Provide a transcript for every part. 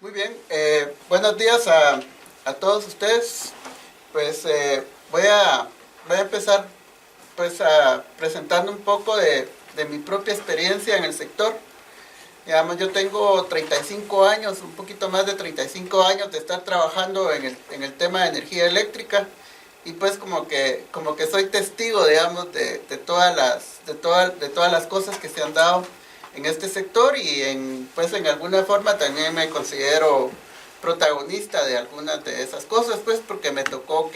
Muy bien, buenos días a todos ustedes. Pues voy a empezar presentando un poco de mi propia experiencia en el sector. Digamos, yo tengo 35 años, un poquito más de 35 años de estar trabajando en el tema de energía eléctrica, y pues como que soy testigo, digamos, de todas las cosas que se han dado en este sector, y pues en alguna forma también me considero protagonista de algunas de esas cosas, pues porque me tocó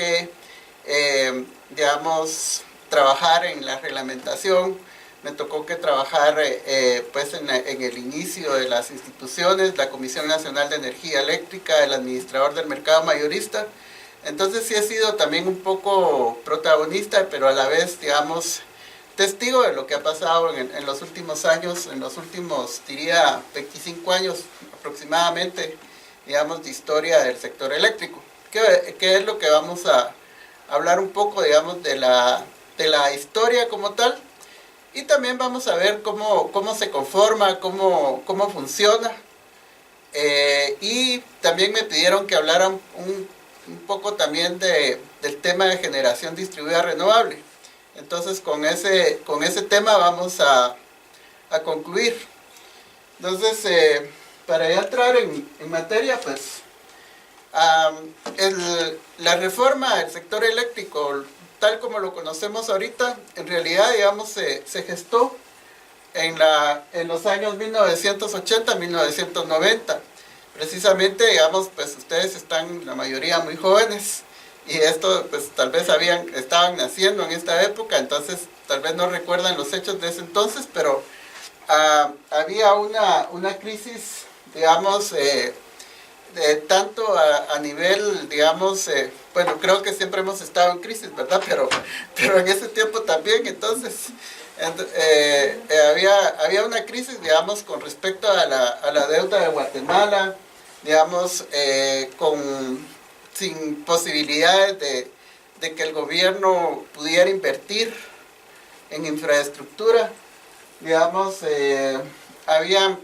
digamos, trabajar en la reglamentación. Me tocó trabajar pues en el inicio de las instituciones, la Comisión Nacional de Energía Eléctrica, el administrador del mercado mayorista. Entonces sí he sido también un poco protagonista, pero a la vez, digamos, testigo de lo que ha pasado en los últimos años, en los últimos, diría, 25 años aproximadamente, digamos, de historia del sector eléctrico. ¿Qué es lo que vamos a hablar un poco, digamos, de la historia como tal? Y también vamos a ver cómo se conforma, cómo funciona. Y también me pidieron que hablara un poco también del tema de generación distribuida renovable. Entonces con ese tema vamos a concluir. Entonces, para ya entrar en materia, pues la reforma del sector eléctrico, tal como lo conocemos ahorita, en realidad, digamos, se gestó en los años 1980-1990. Precisamente, digamos, pues ustedes están la mayoría muy jóvenes, y esto pues tal vez estaban naciendo en esta época, entonces tal vez no recuerdan los hechos de ese entonces, pero había una crisis, digamos, tanto a nivel, digamos, bueno, creo que siempre hemos estado en crisis, ¿verdad? Pero en ese tiempo también, entonces, había una crisis, digamos, con respecto a la deuda de Guatemala, digamos, sin posibilidades de que el gobierno pudiera invertir en infraestructura. Digamos,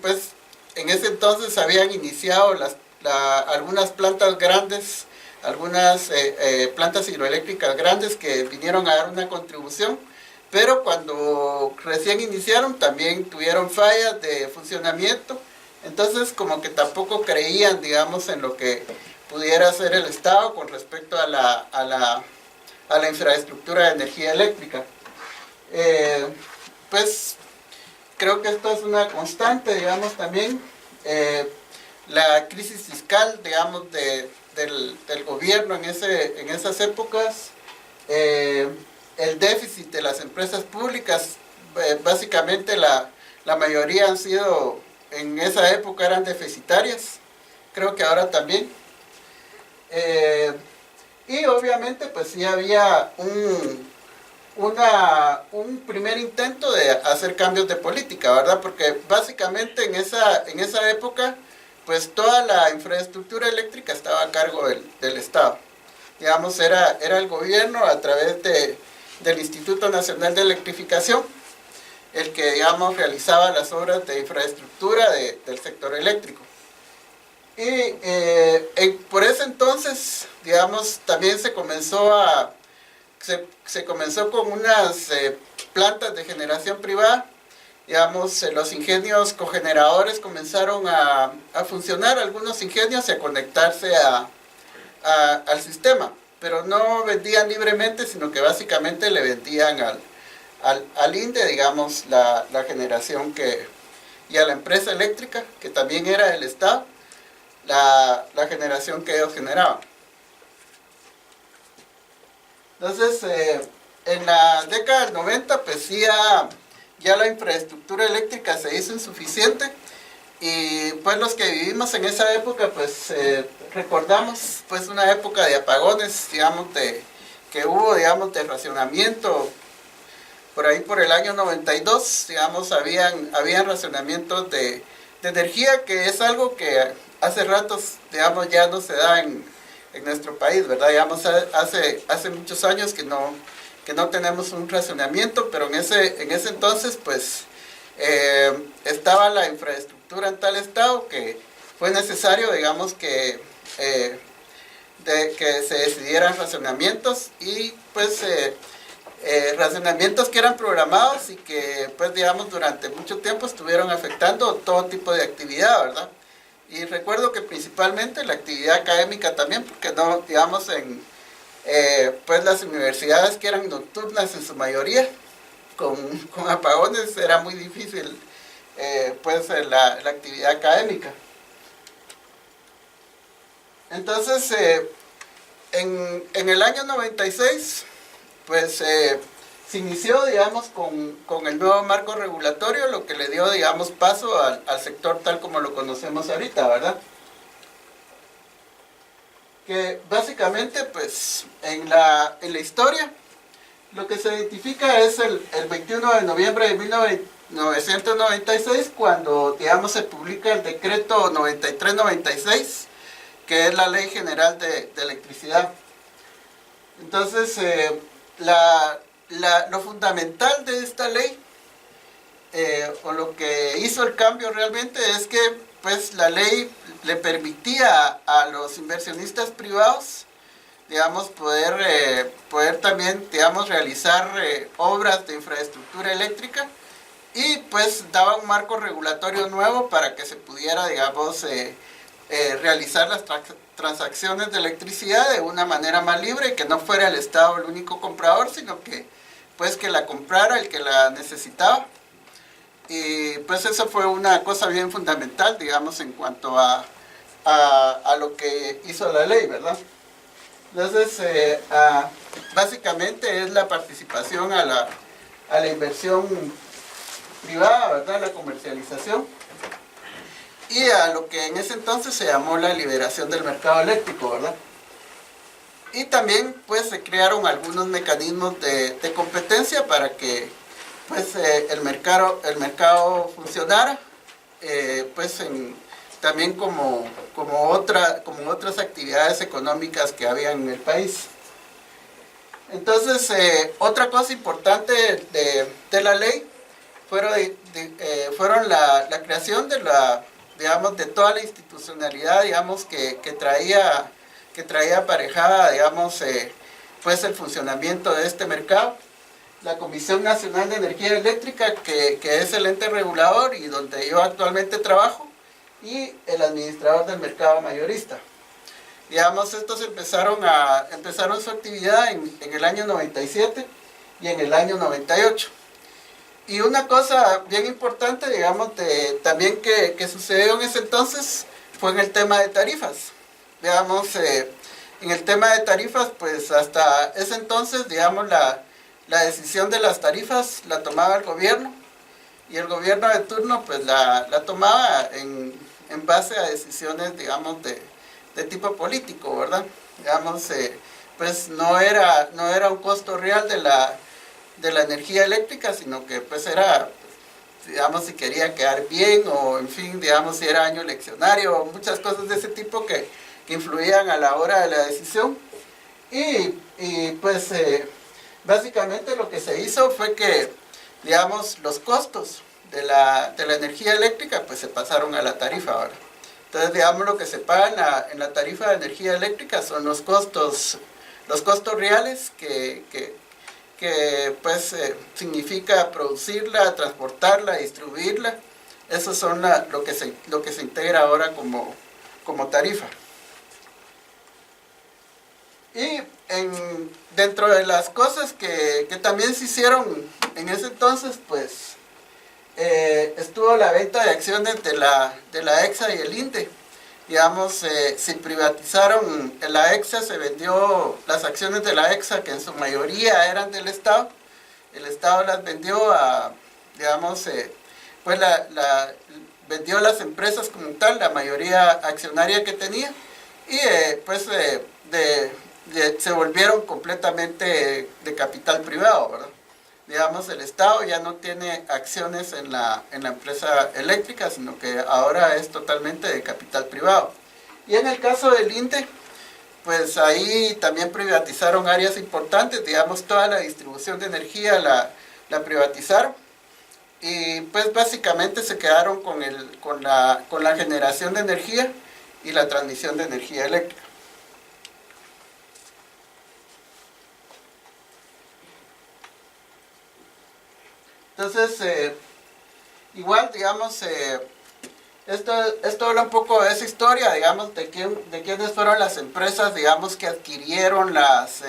pues, en ese entonces habían iniciado algunas plantas grandes, algunas plantas hidroeléctricas grandes que vinieron a dar una contribución, pero cuando recién iniciaron también tuvieron fallas de funcionamiento. Entonces como que tampoco creían, digamos, en lo que pudiera hacer el Estado con respecto a la infraestructura de energía eléctrica. Pues creo que esto es una constante, digamos, también. La crisis fiscal, digamos, del gobierno en esas épocas, el déficit de las empresas públicas, básicamente la mayoría han sido, en esa época eran deficitarias, creo que ahora también. Y obviamente pues sí había un primer intento de hacer cambios de política, ¿verdad? Porque básicamente en esa época pues toda la infraestructura eléctrica estaba a cargo del Estado. Digamos, era el gobierno a través del Instituto Nacional de Electrificación el que, digamos, realizaba las obras de infraestructura del sector eléctrico. Y por ese entonces, digamos, también se comenzó con unas plantas de generación privada. Digamos, los ingenios cogeneradores comenzaron a funcionar, algunos ingenios, y a conectarse al sistema, pero no vendían libremente, sino que básicamente le vendían al INDE, digamos, la generación y a la empresa eléctrica, que también era del Estado, la generación que ellos generaban. Entonces, en la década del 90, pues sí, ya la infraestructura eléctrica se hizo insuficiente, y pues los que vivimos en esa época, pues recordamos pues una época de apagones, digamos, que hubo, digamos, de racionamiento. Por ahí por el año 92, digamos, habían racionamientos de energía, que es algo que hace ratos, digamos, ya no se da en nuestro país, ¿verdad? Digamos, hace muchos años que no tenemos un racionamiento, pero en ese entonces, pues, estaba la infraestructura en tal estado que fue necesario, digamos, que se decidieran racionamientos y pues racionamientos que eran programados y que pues digamos durante mucho tiempo estuvieron afectando todo tipo de actividad, ¿verdad? Y recuerdo que principalmente la actividad académica también, porque no, digamos, pues las universidades que eran nocturnas en su mayoría, con apagones era muy difícil pues la actividad académica. Entonces, en el año 96, pues se inició, digamos, con el nuevo marco regulatorio, lo que le dio, digamos, paso al sector tal como lo conocemos ahorita, ¿verdad? Que básicamente, pues, en la historia, lo que se identifica es el 21 de noviembre de 1996, cuando, digamos, se publica el decreto 9396, que es la Ley General de Electricidad. Entonces, lo fundamental de esta ley, o lo que hizo el cambio realmente, es que pues la ley le permitía a los inversionistas privados, digamos, poder también, digamos, realizar obras de infraestructura eléctrica, y pues daba un marco regulatorio nuevo para que se pudiera, digamos, realizar las transacciones de electricidad de una manera más libre, y que no fuera el Estado el único comprador, sino que pues que la comprara el que la necesitaba. Y pues eso fue una cosa bien fundamental, digamos, en cuanto a lo que hizo la ley, ¿verdad? Entonces, básicamente es la participación a la inversión privada, ¿verdad? La comercialización, y a lo que en ese entonces se llamó la liberación del mercado eléctrico, ¿verdad? Y también pues se crearon algunos mecanismos de competencia para que pues el mercado funcionara, pues también como otras actividades económicas que había en el país. Entonces, otra cosa importante de la ley fueron la creación digamos, de toda la institucionalidad, digamos, que traía aparejada, digamos, pues el funcionamiento de este mercado. La Comisión Nacional de Energía Eléctrica, que es el ente regulador y donde yo actualmente trabajo, y el administrador del mercado mayorista. Digamos, estos empezaron su actividad en el año 97 y en el año 98. Y una cosa bien importante, digamos, también que sucedió en ese entonces, fue en el tema de tarifas. Digamos, en el tema de tarifas, pues hasta ese entonces, digamos, la decisión de las tarifas la tomaba el gobierno, y el gobierno de turno pues la tomaba en base a decisiones, digamos, de tipo político, ¿verdad? Digamos, pues no era un costo real de la energía eléctrica, sino que pues era, digamos, si quería quedar bien, o en fin, digamos, si era año eleccionario, o muchas cosas de ese tipo que influían a la hora de la decisión. Y pues básicamente lo que se hizo fue que, digamos, los costos de la energía eléctrica pues se pasaron a la tarifa ahora. Entonces, digamos, lo que se paga en la tarifa de energía eléctrica son los costos reales que pues significa producirla, transportarla, distribuirla. Esos son lo que se integra ahora como tarifa. Y dentro de las cosas que también se hicieron en ese entonces, pues estuvo la venta de acciones de la EXA y el INDE. Digamos, se privatizaron la EXA, se vendió las acciones de la EXA, que en su mayoría eran del Estado. El Estado las vendió digamos, pues vendió las empresas como tal, la mayoría accionaria que tenía, y pues se volvieron completamente de capital privado, ¿verdad? Digamos, el Estado ya no tiene acciones en la empresa eléctrica, sino que ahora es totalmente de capital privado. Y en el caso del INDE, pues ahí también privatizaron áreas importantes, digamos, toda la distribución de energía la privatizaron, y pues básicamente se quedaron con la generación de energía y la transmisión de energía eléctrica. Entonces, igual, digamos, esto habla un poco de esa historia, digamos, de quiénes fueron las empresas, digamos, que adquirieron las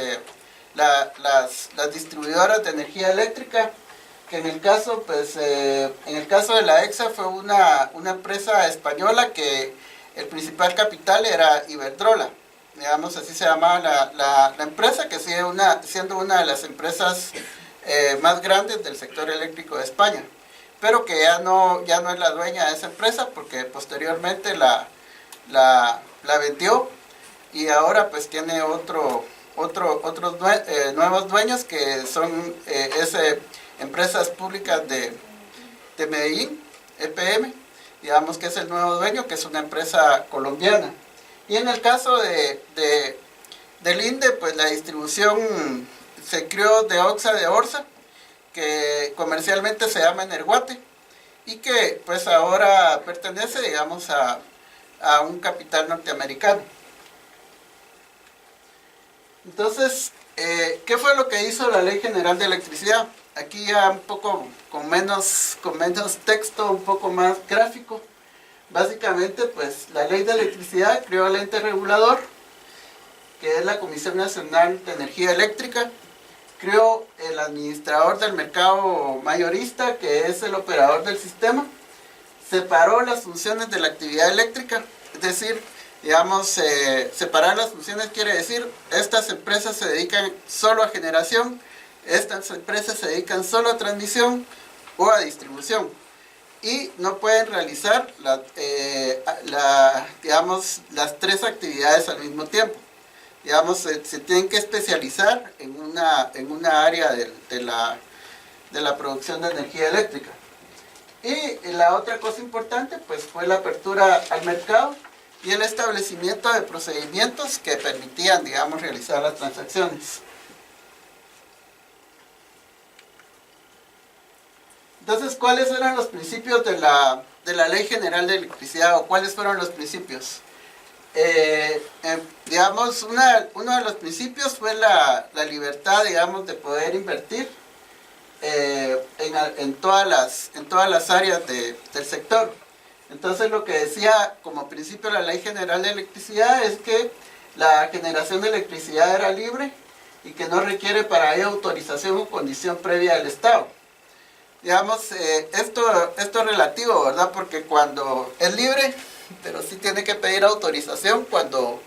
distribuidoras de energía eléctrica, que en el caso, pues, en el caso de la EXA fue una empresa española que el principal capital era Iberdrola, digamos, así se llamaba la empresa, que sigue siendo una de las empresas más grandes del sector eléctrico de España, pero que ya no es la dueña de esa empresa porque posteriormente la vendió y ahora pues tiene otros nuevos dueños que son empresas públicas de Medellín, EPM, digamos que es el nuevo dueño, que es una empresa colombiana. Y en el caso del INDE, pues la distribución se creó de Oxa de Orsa, que comercialmente se llama Energuate, y que pues ahora pertenece, digamos, a un capital norteamericano. Entonces, ¿qué fue lo que hizo la Ley General de Electricidad? Aquí ya un poco con menos texto, un poco más gráfico. Básicamente, pues la Ley de Electricidad creó el ente regulador, que es la Comisión Nacional de Energía Eléctrica, creó el administrador del mercado mayorista, que es el operador del sistema, separó las funciones de la actividad eléctrica, es decir, digamos, separar las funciones quiere decir, estas empresas se dedican solo a generación, estas empresas se dedican solo a transmisión o a distribución, y no pueden realizar digamos, las tres actividades al mismo tiempo. Digamos, se tienen que especializar en una área de la producción de energía eléctrica. Y la otra cosa importante pues fue la apertura al mercado y el establecimiento de procedimientos que permitían, digamos, realizar las transacciones. Entonces, ¿cuáles eran los principios de la Ley General de Electricidad o cuáles fueron los principios? Digamos, uno de los principios fue la libertad, digamos, de poder invertir en todas las áreas del sector. Entonces, lo que decía como principio la Ley General de Electricidad es que la generación de electricidad era libre y que no requiere para ello autorización o condición previa del Estado. Digamos, esto es relativo, ¿verdad? Porque cuando es libre, pero sí tiene que pedir autorización cuando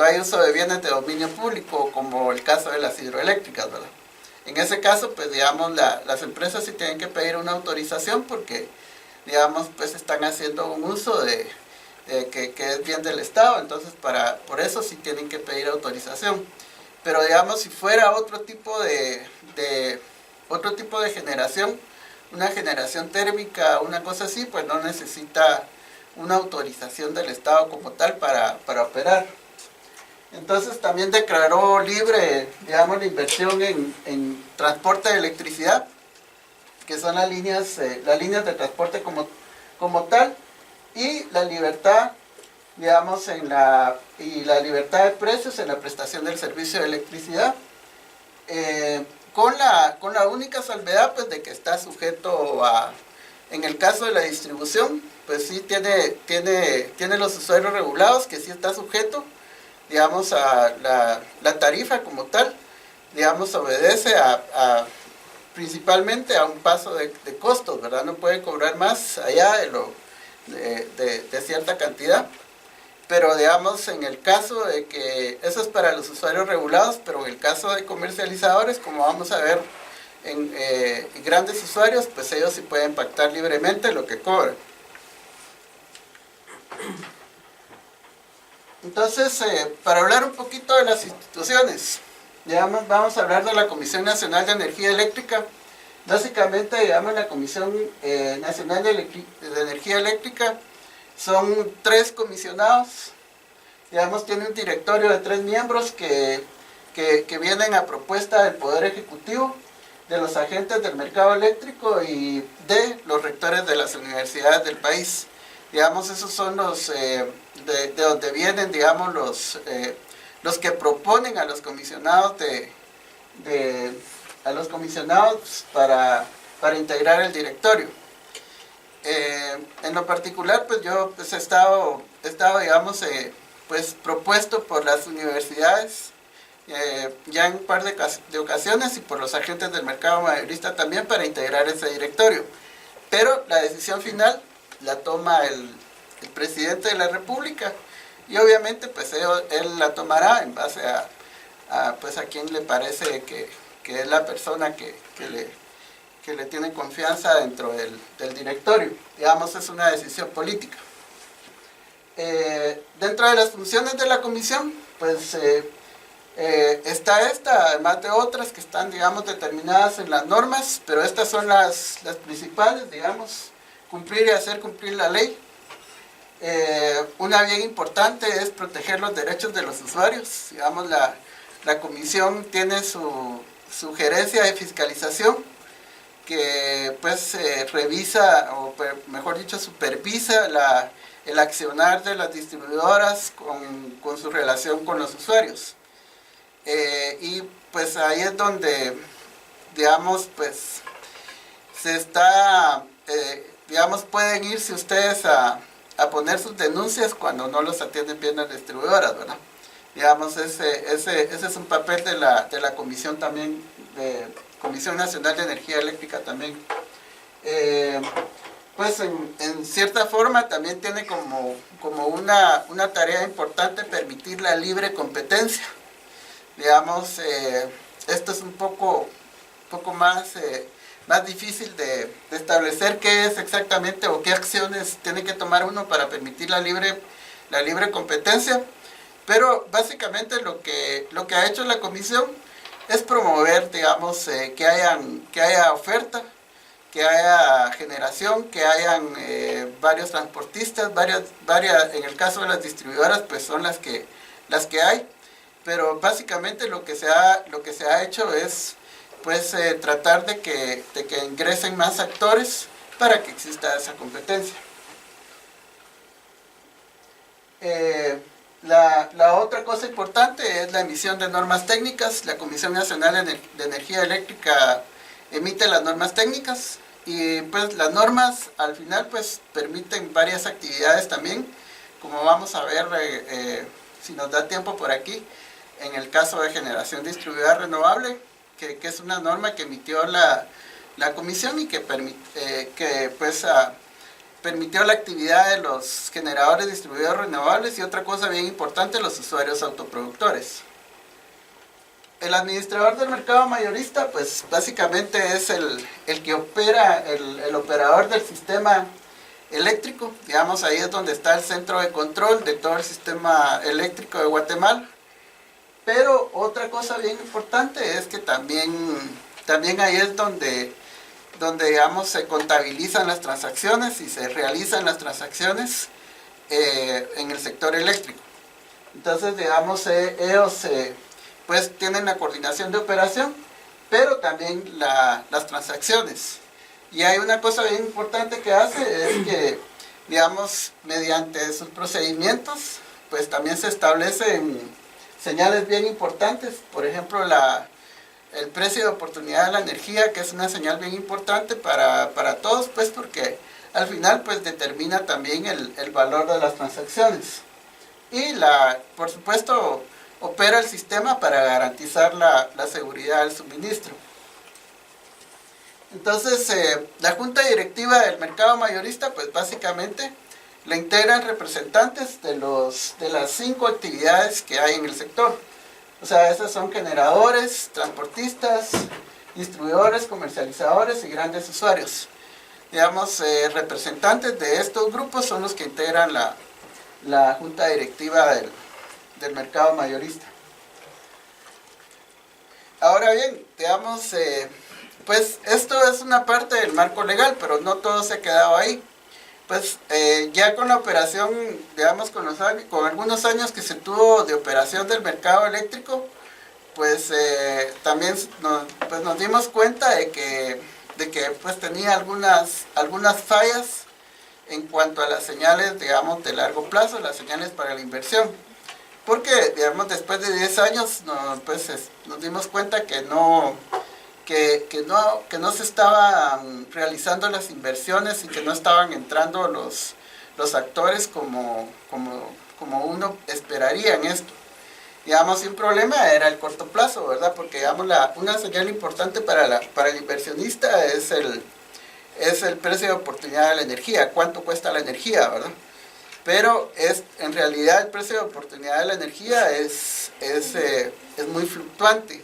hay uso de bienes de dominio público, como el caso de las hidroeléctricas, ¿verdad? En ese caso, pues digamos, las empresas sí tienen que pedir una autorización porque, digamos, pues están haciendo un uso que es bien del Estado, entonces por eso sí tienen que pedir autorización. Pero digamos, si fuera otro tipo de generación, una generación térmica, una cosa así, pues no necesita una autorización del Estado como tal para operar. Entonces también declaró libre, digamos, la inversión en transporte de electricidad, que son las líneas de transporte como tal, y la libertad, digamos, y la libertad de precios en la prestación del servicio de electricidad, con la única salvedad, pues, de que está sujeto en el caso de la distribución, pues sí tiene los usuarios regulados, que sí está sujeto, digamos, a la tarifa como tal, digamos, obedece principalmente a un paso de costos, ¿verdad? No puede cobrar más allá de cierta cantidad. Pero digamos, en el caso de que eso es para los usuarios regulados, pero en el caso de comercializadores, como vamos a ver en grandes usuarios, pues ellos sí pueden pactar libremente lo que cobran. Entonces, para hablar un poquito de las instituciones, digamos, vamos a hablar de la Comisión Nacional de Energía Eléctrica. Básicamente, digamos, la Comisión Nacional de Energía Eléctrica son 3 comisionados, digamos, tiene un directorio de 3 miembros que vienen a propuesta del Poder Ejecutivo. de los agentes del mercado eléctrico y de los rectores de las universidades del país. Digamos, esos son los de donde vienen, digamos, los que proponen a los comisionados para integrar el directorio. En lo particular, pues yo he estado digamos, pues propuesto por las universidades ya en un par de ocasiones y por los agentes del mercado mayorista también para integrar ese directorio. Pero la decisión final la toma el presidente de la República y obviamente pues él la tomará en base pues a quien le parece que es la persona que le tiene confianza dentro del directorio. Digamos, es una decisión política. Dentro de las funciones de la comisión, pues está esta, además de otras que están, digamos, determinadas en las normas, pero estas son las principales, digamos, cumplir y hacer cumplir la ley. Una bien importante es proteger los derechos de los usuarios. Digamos, la comisión tiene su gerencia de fiscalización, que pues revisa, o mejor dicho, supervisa el accionar de las distribuidoras con su relación con los usuarios. Y pues ahí es donde, digamos, pues se está, digamos, pueden irse ustedes a poner sus denuncias cuando no los atienden bien las distribuidoras, ¿verdad? Digamos, ese es un papel de la comisión también, de Comisión Nacional de Energía Eléctrica también. Pues en cierta forma también tiene como una tarea importante permitir la libre competencia. Digamos, esto es un poco más difícil de establecer qué es exactamente o qué acciones tiene que tomar uno para permitir la libre competencia, pero básicamente lo que ha hecho la comisión es promover, digamos, que haya oferta, que haya generación, que hayan varios transportistas, en el caso de las distribuidoras, pues son las que hay, pero básicamente lo que se ha hecho es pues tratar de que ingresen más actores para que exista esa competencia. La otra cosa importante es la emisión de normas técnicas. La Comisión Nacional de Energía Eléctrica emite las normas técnicas y pues las normas al final pues permiten varias actividades también, como vamos a ver si nos da tiempo por aquí, en el caso de generación distribuida renovable, que es una norma que emitió la comisión y que permitió la actividad de los generadores distribuidos renovables y otra cosa bien importante, los usuarios autoproductores. El administrador del mercado mayorista, pues básicamente es el que opera, el operador del sistema eléctrico. Digamos, ahí es donde está el centro de control de todo el sistema eléctrico de Guatemala. Pero otra cosa bien importante es que también ahí es donde digamos, se contabilizan las transacciones y se realizan las transacciones en el sector eléctrico. Entonces, digamos, ellos pues tienen la coordinación de operación, pero también las transacciones. Y hay una cosa bien importante que hace, es que, digamos, mediante sus procedimientos, pues también se establecen señales bien importantes. Por ejemplo, el precio de oportunidad de la energía, que es una señal bien importante para todos, pues porque al final pues determina también el valor de las transacciones. Y por supuesto, opera el sistema para garantizar la seguridad del suministro. Entonces, la Junta Directiva del Mercado Mayorista, pues básicamente la integran representantes de las 5 actividades que hay en el sector. O sea, esas son generadores, transportistas, distribuidores, comercializadores y grandes usuarios. Digamos, representantes de estos grupos son los que integran la Junta Directiva del Mercado Mayorista. Ahora bien, digamos, pues esto es una parte del marco legal, pero no todo se ha quedado ahí. Pues ya con la operación, digamos, con algunos años que se tuvo de operación del mercado eléctrico, también nos dimos cuenta de que pues tenía algunas fallas en cuanto a las señales, digamos, de largo plazo, las señales para la inversión. Porque, digamos, después de 10 años nos dimos cuenta que no se estaban realizando las inversiones y que no estaban entrando los actores como uno esperaría en esto. Digamos, un problema era el corto plazo, ¿verdad? Porque, digamos, una señal importante para el inversionista es el precio de oportunidad de la energía, cuánto cuesta la energía, ¿verdad? Pero en realidad el precio de oportunidad de la energía es muy fluctuante.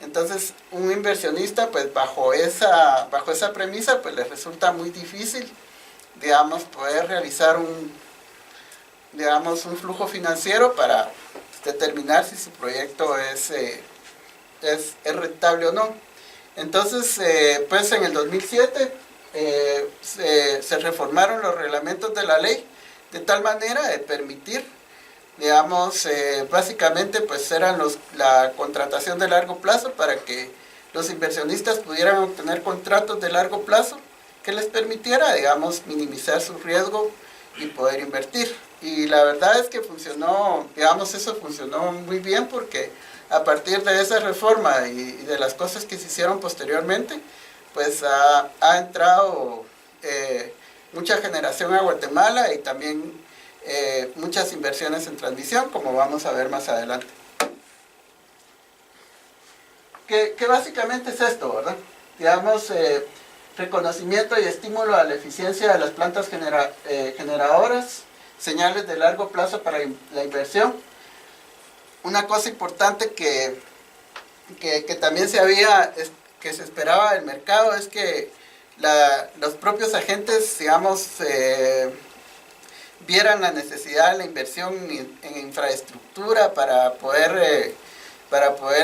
Entonces, un inversionista, pues bajo esa premisa, pues le resulta muy difícil, digamos, poder realizar un flujo financiero para determinar si su proyecto es rentable o no. Entonces, pues en el 2007 se reformaron los reglamentos de la ley de tal manera de permitir, digamos, básicamente pues eran la contratación de largo plazo para que los inversionistas pudieran obtener contratos de largo plazo que les permitiera, digamos, minimizar su riesgo y poder invertir. Y la verdad es que eso funcionó muy bien porque a partir de esa reforma y de las cosas que se hicieron posteriormente, pues ha entrado mucha generación a Guatemala y también muchas inversiones en transmisión, como vamos a ver más adelante. Que básicamente es esto, ¿verdad? Digamos, reconocimiento y estímulo a la eficiencia de las plantas generadoras, señales de largo plazo para la inversión. Una cosa importante que también que se esperaba del mercado es que los propios agentes, digamos, vieran la necesidad de la inversión en infraestructura para poder,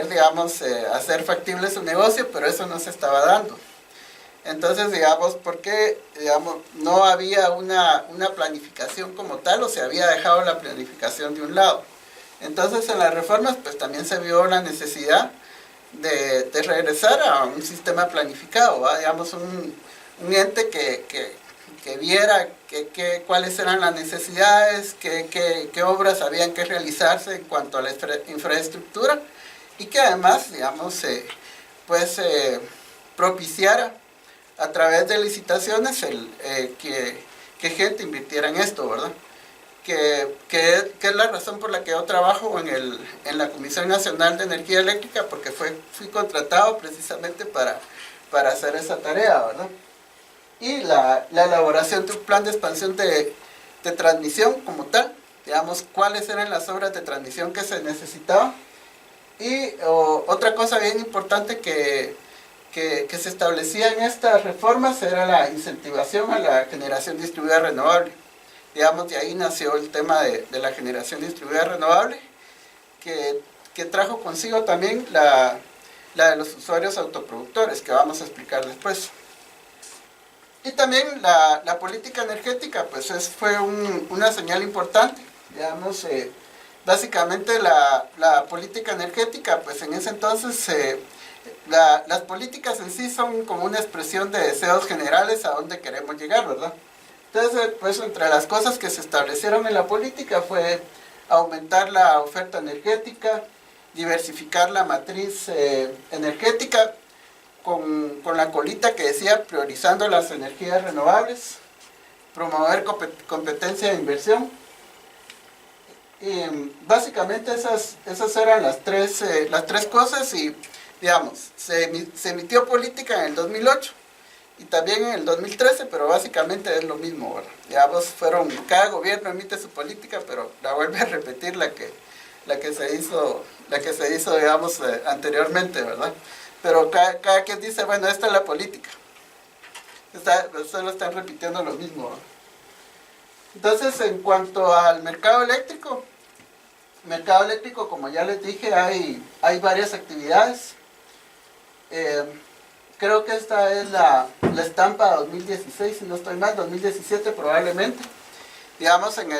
digamos, hacer factible su negocio, pero eso no se estaba dando. Entonces, digamos, porque no había una planificación como tal, o se había dejado la planificación de un lado. Entonces, en las reformas, pues también se vio la necesidad de regresar a un sistema planificado, ¿va? Digamos, un ente que viera cuáles eran las necesidades, qué obras habían que realizarse en cuanto a la infraestructura y que además, digamos, propiciara a través de licitaciones que gente invirtiera en esto, ¿verdad? Que es la razón por la que yo trabajo en la Comisión Nacional de Energía Eléctrica, porque fui contratado precisamente para hacer esa tarea, ¿verdad? Y la elaboración de un plan de expansión de transmisión como tal, digamos, cuáles eran las obras de transmisión que se necesitaban. Y otra cosa bien importante que se establecía en estas reformas era la incentivación a la generación distribuida renovable. Digamos, de ahí nació el tema de la generación distribuida renovable, que trajo consigo también la de los usuarios autoproductores, que vamos a explicar después. Y también la política energética, pues fue una señal importante. Digamos, básicamente la política energética, pues en ese entonces las políticas en sí son como una expresión de deseos generales a dónde queremos llegar, ¿verdad? Entonces, pues entre las cosas que se establecieron en la política fue aumentar la oferta energética, diversificar la matriz energética con la colita que decía priorizando las energías renovables, promover competencia de inversión. Y básicamente esas eran las tres cosas y, digamos, se emitió política en el 2008 y también en el 2013, pero básicamente es lo mismo, ¿verdad? Digamos, cada gobierno emite su política, pero la vuelve a repetir la que se hizo, digamos, anteriormente, ¿verdad? Pero cada quien dice, bueno, esta es la política. Solo están repitiendo lo mismo, ¿verdad? Entonces, en cuanto al mercado eléctrico, como ya les dije, hay varias actividades. Creo que esta es la estampa 2016, si no estoy mal, 2017 probablemente. Digamos, en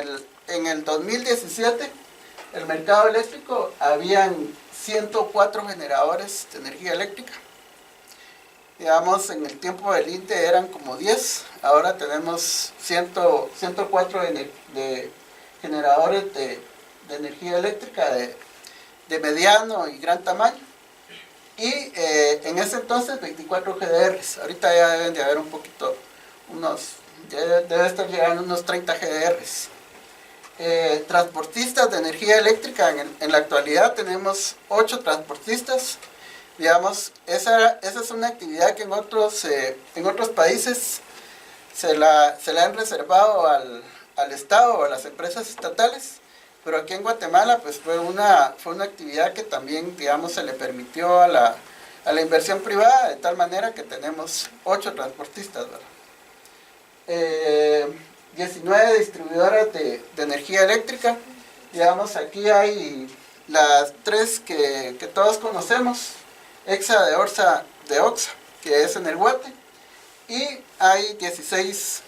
el 2017, el mercado eléctrico habían 104 generadores de energía eléctrica. Digamos, en el tiempo del INTE eran como 10, ahora tenemos 104 de generadores de energía eléctrica de mediano y gran tamaño. Y en ese entonces 24 GDRs, ahorita ya deben de haber un poquito, debe estar llegando unos 30 GDRs. Transportistas de energía eléctrica, en la actualidad tenemos 8 transportistas. Digamos, esa es una actividad que en otros países se la han reservado al Estado o a las empresas estatales, pero aquí en Guatemala pues fue una actividad que también, digamos, se le permitió a la inversión privada, de tal manera que tenemos 8 transportistas, ¿verdad? 19 distribuidoras de energía eléctrica. Digamos, aquí hay las 3 que todos conocemos: EXA de Oxa, que es en el Guate, y hay 16,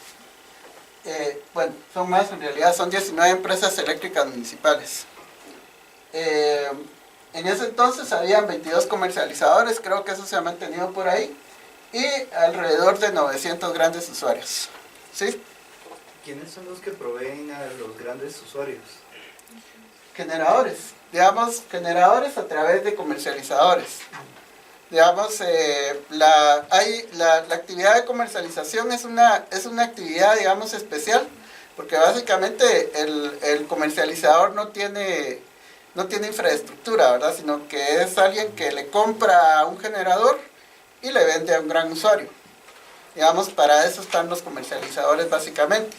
bueno, son más en realidad, son 19 empresas eléctricas municipales. En ese entonces habían 22 comercializadores, creo que eso se ha mantenido por ahí, y alrededor de 900 grandes usuarios. ¿Sí? ¿Quiénes son los que proveen a los grandes usuarios? Generadores, digamos, generadores a través de comercializadores. Digamos, la actividad de comercialización es una actividad, digamos, especial, porque básicamente el comercializador no tiene infraestructura, ¿verdad? Sino que es alguien que le compra un generador y le vende a un gran usuario. Digamos, para eso están los comercializadores básicamente.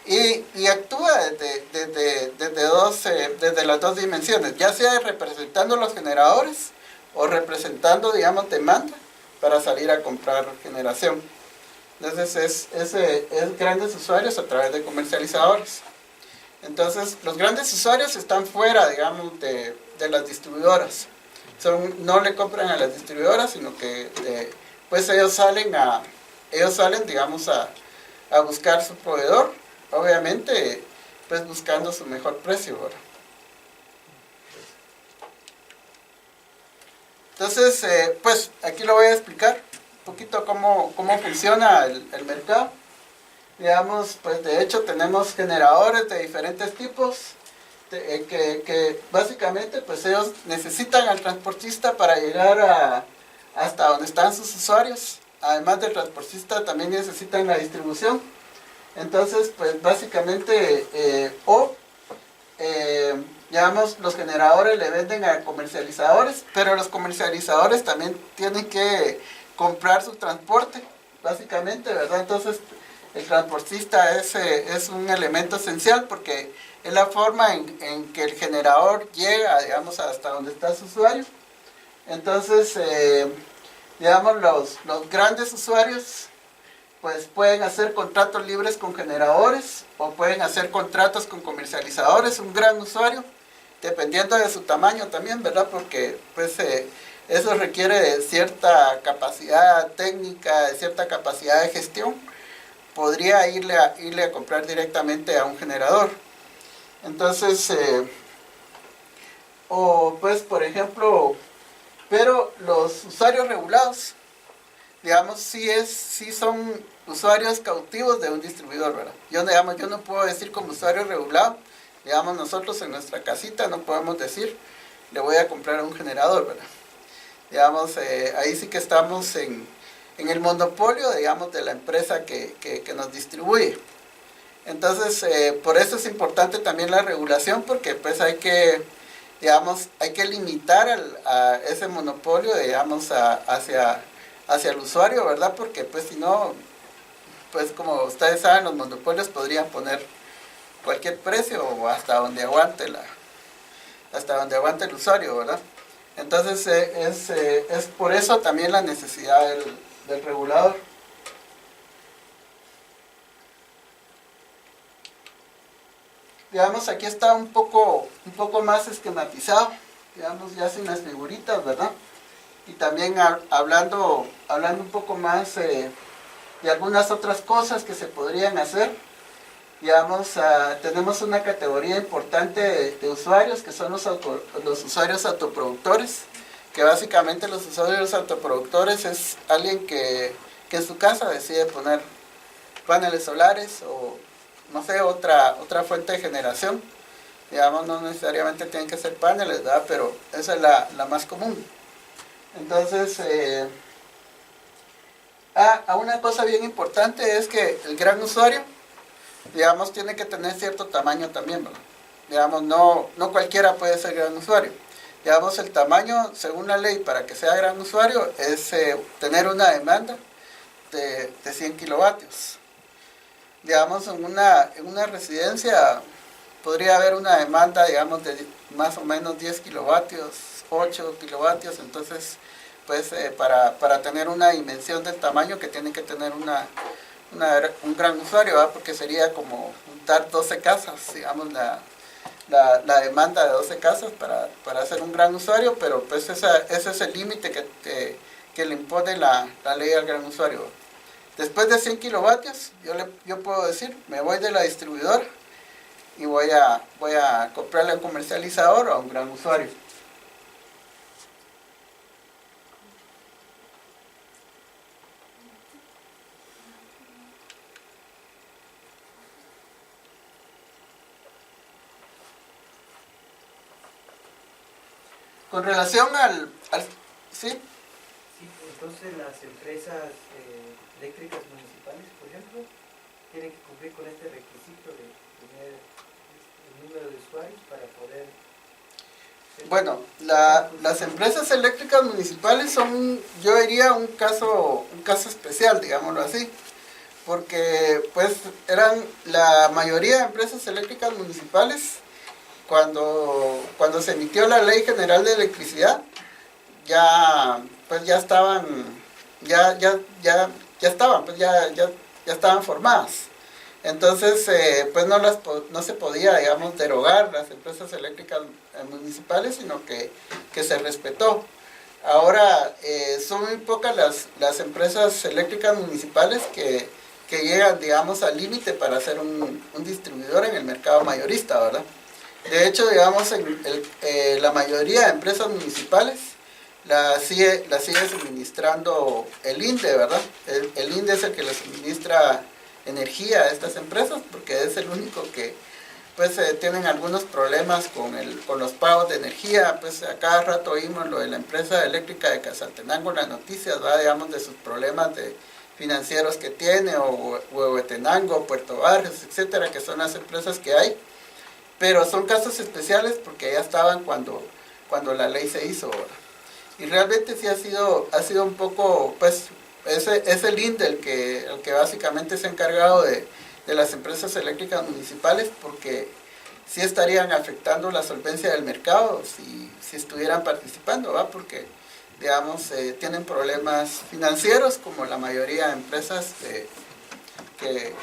Y actúa desde las dos dimensiones, ya sea representando los generadores o representando, digamos, demanda para salir a comprar generación. Entonces es grandes usuarios a través de comercializadores. Entonces los grandes usuarios están fuera, digamos, de las distribuidoras. No le compran a las distribuidoras, sino que pues ellos salen, digamos, a buscar su proveedor, obviamente pues buscando su mejor precio, ¿verdad? Entonces, pues aquí lo voy a explicar un poquito cómo funciona el mercado. Digamos, pues de hecho tenemos generadores de diferentes tipos, que básicamente pues ellos necesitan al transportista para llegar hasta donde están sus usuarios. Además del transportista también necesitan la distribución. Entonces, pues básicamente, digamos, los generadores le venden a comercializadores, pero los comercializadores también tienen que comprar su transporte, básicamente, ¿verdad? Entonces, el transportista es un elemento esencial porque es la forma en que el generador llega, digamos, hasta donde está su usuario. Entonces, digamos, los grandes usuarios pues pueden hacer contratos libres con generadores o pueden hacer contratos con comercializadores, un gran usuario, dependiendo de su tamaño también, ¿verdad? Porque pues eso requiere de cierta capacidad técnica, de cierta capacidad de gestión. Podría irle a comprar directamente a un generador. Entonces, o pues por ejemplo, pero los usuarios regulados, digamos, sí son usuarios cautivos de un distribuidor, ¿verdad? Yo no puedo decir como usuario regulado, digamos, nosotros en nuestra casita no podemos decir, le voy a comprar a un generador, ¿verdad? Digamos, ahí sí que estamos en el monopolio, digamos, de la empresa que nos distribuye. Entonces, por eso es importante también la regulación, porque pues hay que limitar a ese monopolio, digamos, hacia el usuario, ¿verdad? Porque pues si no, pues como ustedes saben, los monopolios podrían poner cualquier precio o hasta donde aguante el usuario, ¿verdad? Entonces es por eso también la necesidad del regulador. Digamos, aquí está un poco más esquematizado, digamos, ya sin las figuritas, ¿verdad? Y también hablando un poco más de algunas otras cosas que se podrían hacer. digamos, tenemos una categoría importante de usuarios que son los usuarios autoproductores, que básicamente los usuarios autoproductores es alguien que en su casa decide poner paneles solares o, no sé, otra fuente de generación. Digamos, no necesariamente tienen que ser paneles, ¿verdad? Pero esa es la más común. Entonces, una cosa bien importante es que el gran usuario, digamos, tiene que tener cierto tamaño también, ¿verdad? Digamos, no cualquiera puede ser gran usuario. Digamos, el tamaño, según la ley, para que sea gran usuario, es tener una demanda de 100 kilovatios. Digamos, en una residencia podría haber una demanda, digamos, de más o menos 10 kilovatios, 8 kilovatios, entonces, pues, para tener una dimensión del tamaño que tiene que tener un gran usuario, ¿verdad? Porque sería como juntar 12 casas, digamos, la demanda de 12 casas para hacer un gran usuario, pero pues ese es el límite que le impone la ley al gran usuario. Después de 100 kilovatios, yo puedo decir, me voy de la distribuidora y voy a comprarle a un comercializador o a un gran usuario. Con relación ¿sí? Sí, entonces las empresas eléctricas municipales, por ejemplo, tienen que cumplir con este requisito de tener el número de usuarios para poder... Bueno, las empresas eléctricas municipales son, yo diría, un caso especial, digámoslo así, porque pues eran la mayoría de empresas eléctricas municipales, cuando se emitió la Ley General de Electricidad, ya estaban formadas. Entonces, pues no se podía, digamos, derogar las empresas eléctricas municipales, sino que se respetó. Ahora, son muy pocas las empresas eléctricas municipales que llegan, digamos, al límite para ser un distribuidor en el mercado mayorista, ¿verdad? De hecho, digamos, la mayoría de empresas municipales la sigue suministrando el INDE, ¿verdad? El INDE es el que le suministra energía a estas empresas, porque es el único que pues tienen algunos problemas con los pagos de energía. Pues a cada rato oímos lo de la empresa eléctrica de Quetzaltenango en las noticias, ¿va? Digamos, de sus problemas financieros que tiene, o Huehuetenango, Puerto Barrios, etcétera, que son las empresas que hay, pero son casos especiales porque ya estaban cuando la ley se hizo, ¿verdad? Y realmente sí ha sido un poco, pues, es el INDE el que básicamente se ha encargado de las empresas eléctricas municipales, porque sí estarían afectando la solvencia del mercado si estuvieran participando, ¿va? Porque, digamos, tienen problemas financieros como la mayoría de empresas que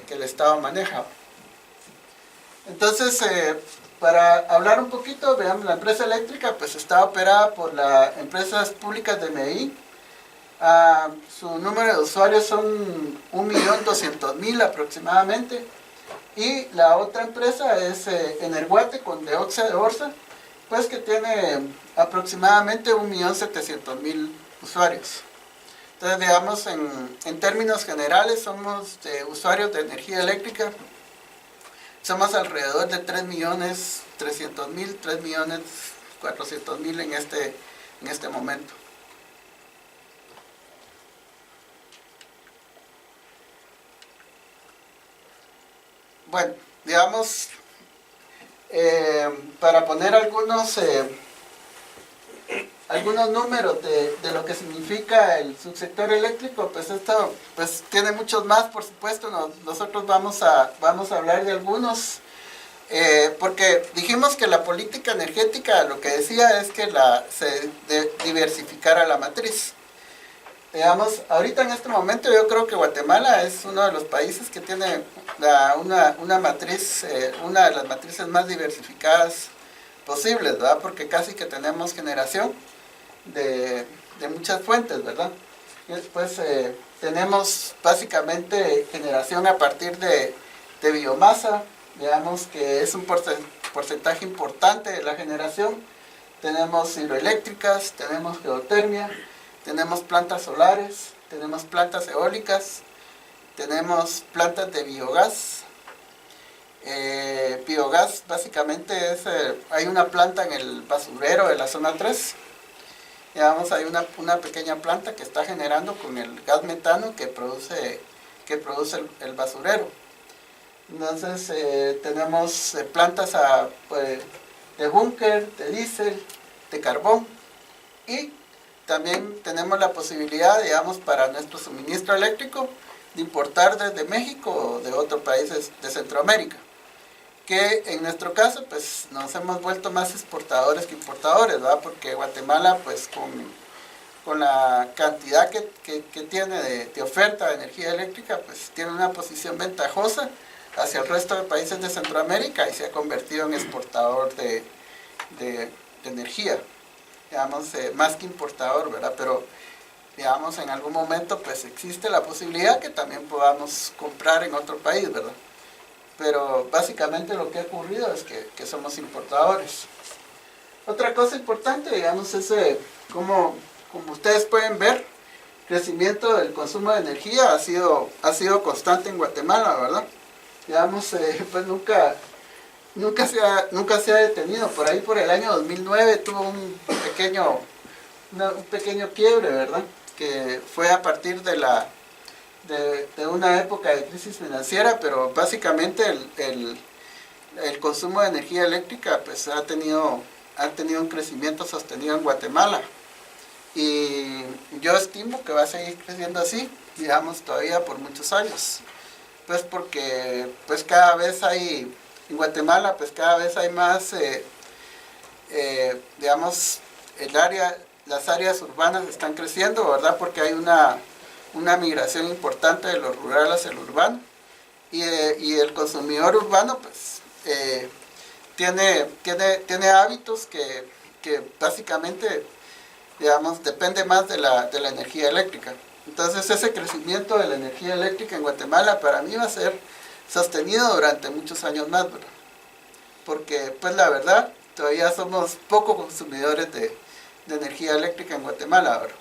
el Estado maneja. Entonces, para hablar un poquito, veamos, la empresa eléctrica pues está operada por las empresas públicas de Medellín. Su número de usuarios son 1.200.000 aproximadamente. Y la otra empresa es Energuate, con Deoxia de Orza, pues que tiene aproximadamente 1.700.000 usuarios. Entonces, digamos, en términos generales, somos usuarios de energía eléctrica. Somos alrededor de 3.300.000, 3.400.000 en este momento. Bueno, digamos, para poner algunos números de lo que significa el subsector eléctrico, pues esto pues tiene muchos más, por supuesto. Nosotros vamos a hablar de algunos, porque dijimos que la política energética lo que decía es que se diversificara la matriz. Digamos, ahorita en este momento yo creo que Guatemala es uno de los países que tiene una matriz, una de las matrices más diversificadas posibles, ¿verdad? Porque casi que tenemos generación de muchas fuentes, ¿verdad? Y después tenemos básicamente generación a partir de biomasa, digamos que es un porcentaje importante de la generación. Tenemos hidroeléctricas, tenemos geotermia, tenemos plantas solares, tenemos plantas eólicas, tenemos plantas de biogás. Biogás básicamente es, hay una planta en el basurero de la zona 3. Digamos, hay una pequeña planta que está generando con el gas metano que produce el basurero. Entonces tenemos plantas de búnker, de diésel, de carbón, y también tenemos la posibilidad, digamos, para nuestro suministro eléctrico de importar desde México o de otros países de Centroamérica, que en nuestro caso pues nos hemos vuelto más exportadores que importadores, ¿verdad? Porque Guatemala pues con la cantidad que tiene de oferta de energía eléctrica, pues tiene una posición ventajosa hacia el resto de países de Centroamérica y se ha convertido en exportador de energía, digamos, más que importador, ¿verdad? Pero digamos, en algún momento pues existe la posibilidad que también podamos comprar en otro país, ¿verdad? Pero básicamente lo que ha ocurrido es que somos importadores. Otra cosa importante, digamos, es como ustedes pueden ver, el crecimiento del consumo de energía ha sido constante en Guatemala, ¿verdad? Digamos, pues nunca se ha detenido. Por ahí por el año 2009 tuvo un pequeño quiebre, ¿verdad? Que fue a partir de una época de crisis financiera, pero básicamente el consumo de energía eléctrica pues ha tenido un crecimiento sostenido en Guatemala, y yo estimo que va a seguir creciendo así, digamos, todavía por muchos años, pues porque pues cada vez hay en Guatemala, pues cada vez hay más digamos, las áreas urbanas están creciendo, ¿verdad? Porque hay una migración importante de lo rural hacia lo urbano, y el consumidor urbano pues tiene hábitos que básicamente, digamos, depende más de la energía eléctrica. Entonces ese crecimiento de la energía eléctrica en Guatemala para mí va a ser sostenido durante muchos años más, ¿verdad? Porque pues la verdad todavía somos poco consumidores de energía eléctrica en Guatemala, ¿verdad?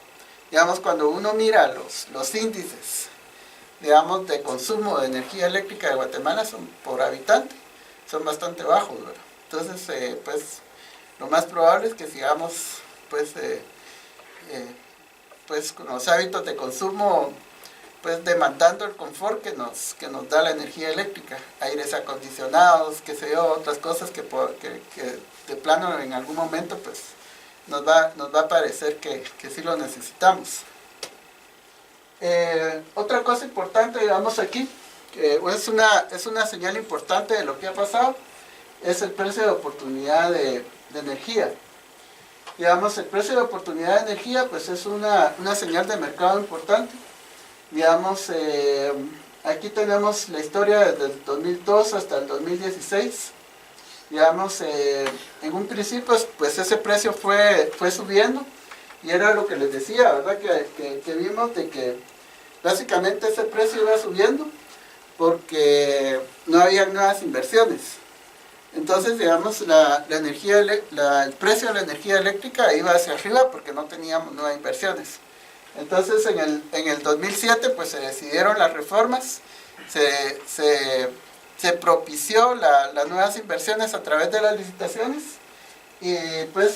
Digamos, cuando uno mira los índices, digamos, de consumo de energía eléctrica de Guatemala por habitante, son bastante bajos, ¿verdad? Entonces, pues, lo más probable es que sigamos, pues con los hábitos de consumo, pues, demandando el confort que nos da la energía eléctrica, aires acondicionados, qué sé yo, otras cosas que de plano en algún momento, pues, nos va a parecer que sí lo necesitamos. Otra cosa importante, digamos, aquí, que es una señal importante de lo que ha pasado, es el precio de oportunidad de energía. Digamos, el precio de oportunidad de energía pues es una señal de mercado importante. Digamos, aquí tenemos la historia desde el 2002 hasta el 2016. Digamos, en un principio pues ese precio fue subiendo, y era lo que les decía, ¿verdad? Que vimos de que básicamente ese precio iba subiendo porque no había nuevas inversiones. Entonces, digamos, el precio de la energía eléctrica iba hacia arriba porque no teníamos nuevas inversiones. Entonces, en el 2007 pues se decidieron las reformas, se propició las nuevas inversiones a través de las licitaciones, y pues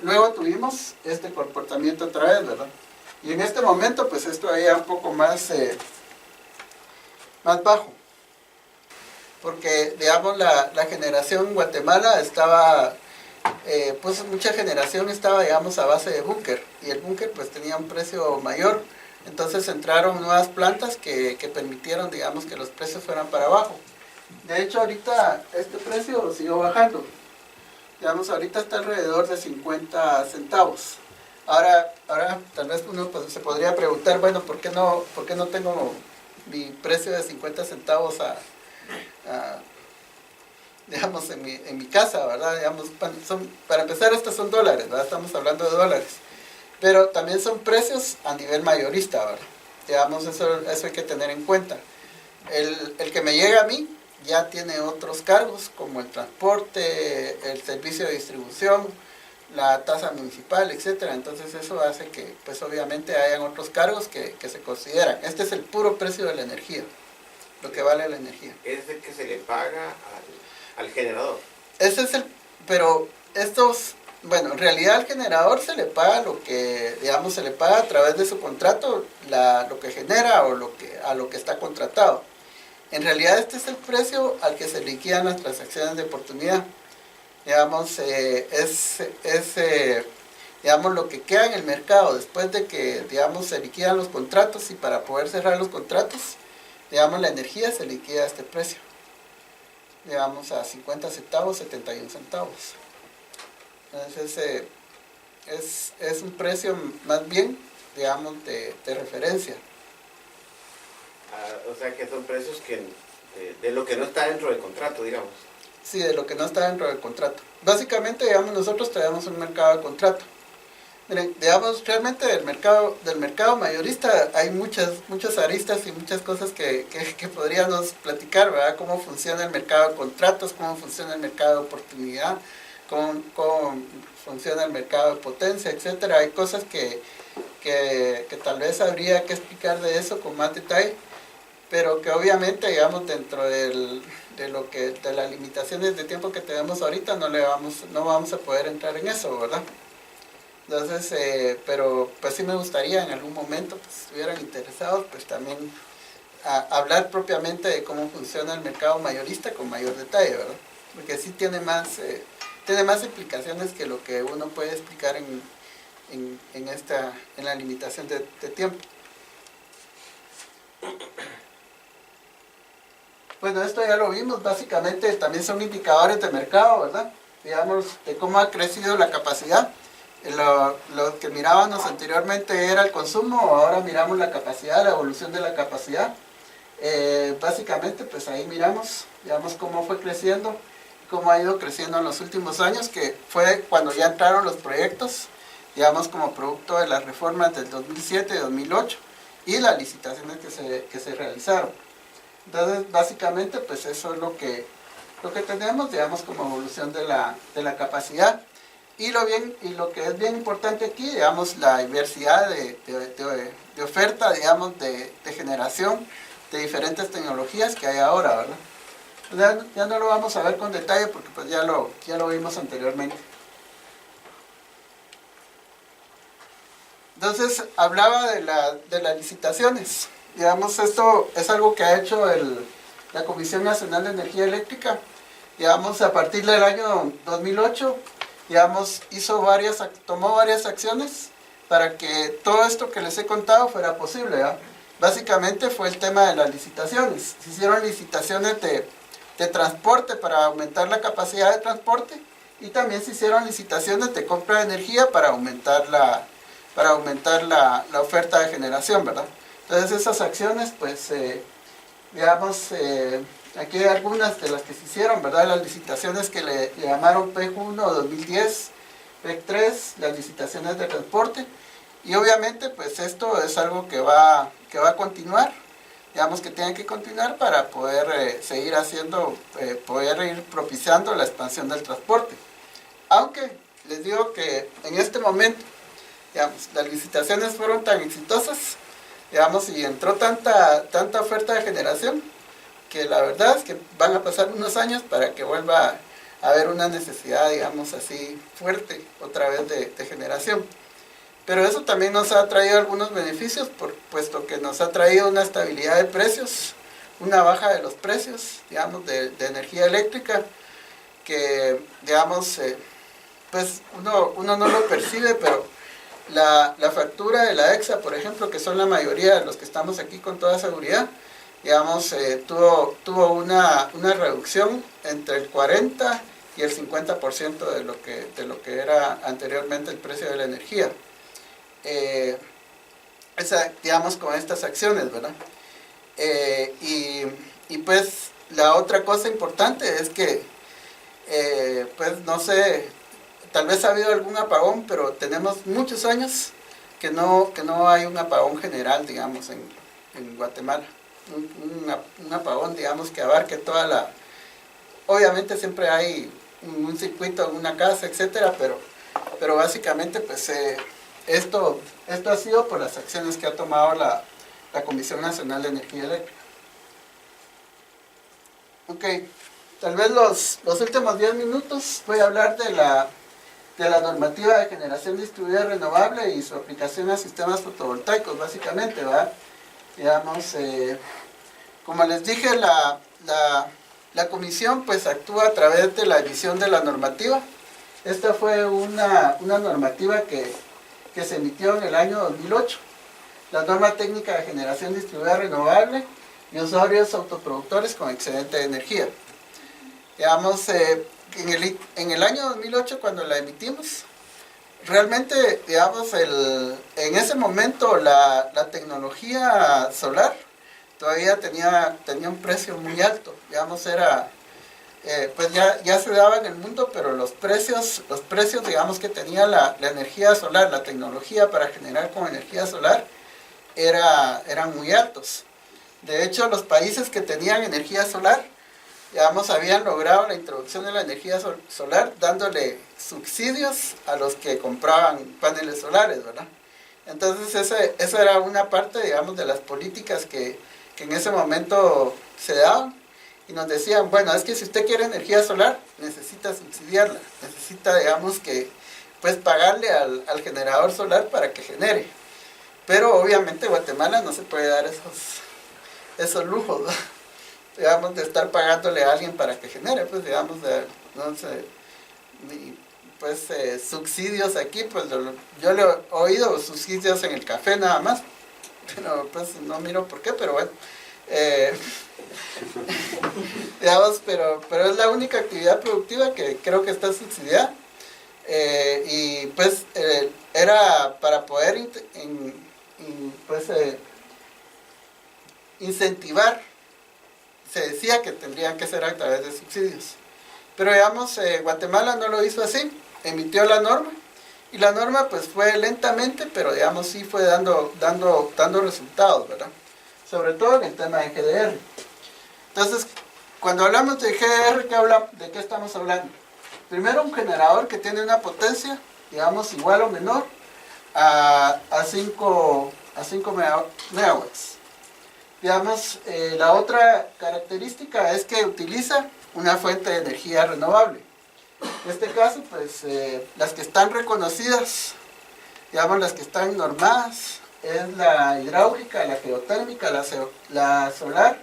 luego tuvimos este comportamiento otra vez, ¿verdad? Y en este momento pues esto todavía un poco más bajo, porque digamos la generación en Guatemala estaba, pues mucha generación estaba, digamos, a base de búnker, y el búnker pues tenía un precio mayor. Entonces entraron nuevas plantas que permitieron, digamos, que los precios fueran para abajo. De hecho, ahorita este precio siguió bajando. Digamos, ahorita está alrededor de 50 centavos. Ahora tal vez uno se podría preguntar, bueno, ¿por qué no tengo mi precio de 50 centavos digamos, en mi casa, ¿verdad? Digamos, para empezar, estos son dólares, ¿verdad? Estamos hablando de dólares. Pero también son precios a nivel mayorista, ¿verdad? digamos, eso hay que tener en cuenta. El que me llega a mí ya tiene otros cargos, como el transporte, el servicio de distribución, la tasa municipal, etcétera. Entonces eso hace que, pues obviamente, hayan otros cargos que se consideran. Este es el puro precio de la energía, lo que vale la energía. Es el que se le paga al generador. Ese es pero estos, bueno, en realidad al generador se le paga lo que, digamos, se le paga a través de su contrato, lo que genera o a lo que está contratado. En realidad este es el precio al que se liquidan las transacciones de oportunidad. Digamos, digamos, lo que queda en el mercado después de que, digamos, se liquidan los contratos, y para poder cerrar los contratos, digamos, la energía se liquida a este precio. Digamos, a 50 centavos, 71 centavos. Entonces, es un precio más bien, digamos, de referencia. O sea que son precios de lo que no está dentro del contrato, digamos. Sí, de lo que no está dentro del contrato. Básicamente, digamos, nosotros tenemos un mercado de contrato. Miren, digamos, realmente del mercado mayorista hay muchas aristas y muchas cosas que podríamos platicar, ¿verdad? Cómo funciona el mercado de contratos, cómo funciona el mercado de oportunidad, cómo funciona el mercado de potencia, etcétera. Hay cosas que tal vez habría que explicar de eso con más detalle, pero que obviamente, digamos, dentro de las limitaciones de tiempo que tenemos ahorita, no vamos a poder entrar en eso, ¿verdad? Entonces, pero pues sí me gustaría en algún momento, pues, si estuvieran interesados, pues también hablar propiamente de cómo funciona el mercado mayorista con mayor detalle, ¿verdad? Porque sí tiene más implicaciones que lo que uno puede explicar en la limitación de tiempo. Bueno, esto ya lo vimos, básicamente también son indicadores de mercado, ¿verdad? Digamos, de cómo ha crecido la capacidad. Lo que mirábamos anteriormente era el consumo, ahora miramos la capacidad, la evolución de la capacidad. Básicamente, pues ahí miramos, digamos, cómo fue creciendo, cómo ha ido creciendo en los últimos años, que fue cuando ya entraron los proyectos, digamos, como producto de las reformas del 2007 y 2008 y las licitaciones que se realizaron. Entonces, básicamente, pues eso es lo que tenemos, digamos, como evolución de la capacidad. Y lo que es bien importante aquí, digamos, la diversidad de oferta, digamos, de generación de diferentes tecnologías que hay ahora, ¿verdad? Ya no lo vamos a ver con detalle porque pues ya lo vimos anteriormente. Entonces, hablaba de las licitaciones. Digamos, esto es algo que ha hecho la Comisión Nacional de Energía Eléctrica, digamos, a partir del año 2008, digamos, tomó varias acciones para que todo esto que les he contado fuera posible, ¿verdad? Básicamente fue el tema de las licitaciones. Se hicieron licitaciones de transporte para aumentar la capacidad de transporte, y también se hicieron licitaciones de compra de energía para aumentar la oferta de generación, ¿verdad? Entonces esas acciones, pues, digamos, aquí hay algunas de las que se hicieron, ¿verdad? Las licitaciones que le llamaron PEC 1 2010, PEC 3, las licitaciones de transporte, y obviamente, pues, esto es algo que va a continuar, digamos que tiene que continuar para poder seguir poder ir propiciando la expansión del transporte. Aunque les digo que en este momento, digamos, las licitaciones fueron tan exitosas, digamos, y entró tanta oferta de generación, que la verdad es que van a pasar unos años para que vuelva a haber una necesidad, digamos, así fuerte otra vez de generación. Pero eso también nos ha traído algunos beneficios, puesto que nos ha traído una estabilidad de precios, una baja de los precios, digamos, de energía eléctrica, que, digamos, pues uno no lo percibe, pero la factura de la EXA, por ejemplo, que son la mayoría de los que estamos aquí con toda seguridad, digamos, tuvo una reducción entre el 40 y el 50% de lo que era anteriormente el precio de la energía. Digamos, con estas acciones, ¿verdad? Y pues la otra cosa importante es que, pues no sé, tal vez ha habido algún apagón, pero tenemos muchos años que no hay un apagón general, digamos, en Guatemala. Un apagón, digamos, que abarque toda la... Obviamente siempre hay un circuito en una casa, etcétera, pero básicamente pues esto ha sido por las acciones que ha tomado la Comisión Nacional de Energía Eléctrica. Ok, tal vez los últimos 10 minutos voy a hablar de la normativa de generación distribuida renovable y su aplicación a sistemas fotovoltaicos, básicamente, ¿verdad? Digamos, como les dije, la comisión pues actúa a través de la emisión de la normativa. Esta fue una normativa que se emitió en el año 2008, la norma técnica de generación distribuida renovable y usuarios autoproductores con excedente de energía. Digamos, en el año 2008 cuando la emitimos, realmente, digamos, en ese momento la tecnología solar todavía tenía un precio muy alto, digamos, era, pues ya se daba en el mundo, pero los precios, digamos, que tenía la energía solar, la tecnología para generar con energía solar, eran muy altos. De hecho, los países que tenían energía solar, digamos, habían logrado la introducción de la energía solar dándole subsidios a los que compraban paneles solares, ¿verdad? Entonces, esa era una parte, digamos, de las políticas que en ese momento se daban. Y nos decían, bueno, es que si usted quiere energía solar, necesita subsidiarla, necesita, digamos, que pues pagarle al generador solar para que genere. Pero obviamente Guatemala no se puede dar esos lujos, ¿no? Digamos, de estar pagándole a alguien para que genere, pues digamos, no sé, pues subsidios aquí, pues yo le he oído subsidios en el café nada más, pero pues no miro por qué, pero bueno, digamos, pero es la única actividad productiva que creo que está subsidiada, y pues era para poder incentivar. Se decía que tendrían que ser a través de subsidios. Pero digamos, Guatemala no lo hizo así, emitió la norma, y la norma pues fue lentamente, pero digamos sí fue dando resultados, ¿verdad? Sobre todo en el tema de GDR. Entonces, cuando hablamos de GDR, ¿de qué estamos hablando? Primero, un generador que tiene una potencia, digamos, igual o menor a 5 megawatts. Digamos, la otra característica es que utiliza una fuente de energía renovable. En este caso, pues, las que están reconocidas, digamos, las que están normadas, es la hidráulica, la geotérmica, la solar,